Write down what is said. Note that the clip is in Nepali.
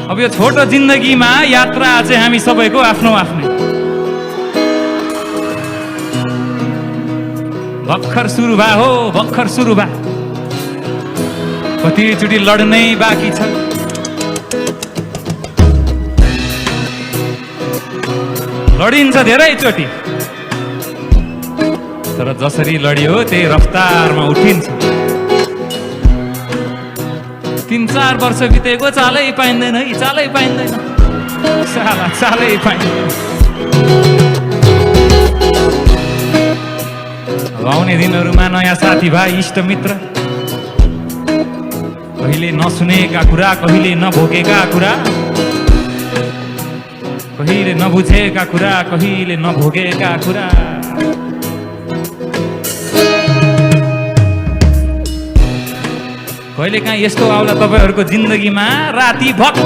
अब यो छोटो जिन्दगीमा यात्रा चाहिँ हामी सबैको आफ्नो आफ्नै। भर्खर सुरु भा हो, भर्खर सुरु भा, कतिचोटि लड्नै बाँकी छ। लडिन्छ धेरैचोटि, तर जसरी लडियो त्यही रफ्तारमा उठिन्छ। 3-4 वर्ष बितेको चालै पाइँदैन, चालै पाइँदैन, चालै पाइँदैन। आउने दिनहरूमा नयाँ साथीभाइ, इष्टमित्र, कहिले नसुनेका कुरा, कहिले नभोगेका कुरा, कहिले नबुझेका कुरा, कहिले नभोगेका कुरा। कहिले काहीँ यस्तो आउला तपाईहरुको जिन्दगीमा, राति भक्